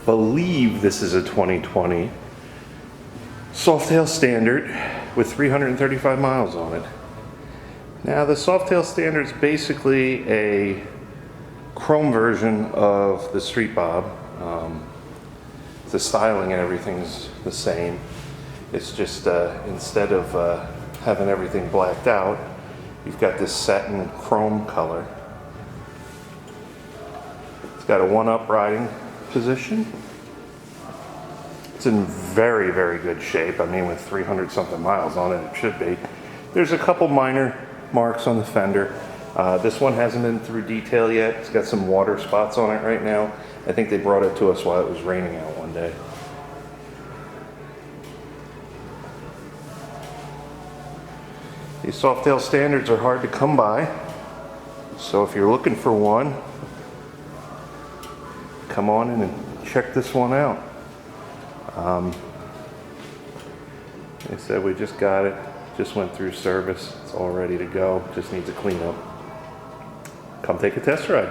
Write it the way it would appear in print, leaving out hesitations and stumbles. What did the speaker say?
believe this is a 2020 Softail Standard with 335 miles on it. Now the Softail Standard is basically a chrome version of the Street Bob. The styling and everything's the same. It's just instead of having everything blacked out, you've got this satin chrome color. It's got a one-up riding position. It's in very, very good shape. I mean, with 300 something miles on it, it should be. There's a couple minor marks on the fender. This one hasn't been through detail yet. It's got some water spots on it right now. I think they brought it to us while it was raining out one day. These Softail Standards are hard to come by, so if you're looking for one, come on in and check this one out. They said we just got it, just went through service, it's all ready to go, just needs a cleanup. Come take a test ride.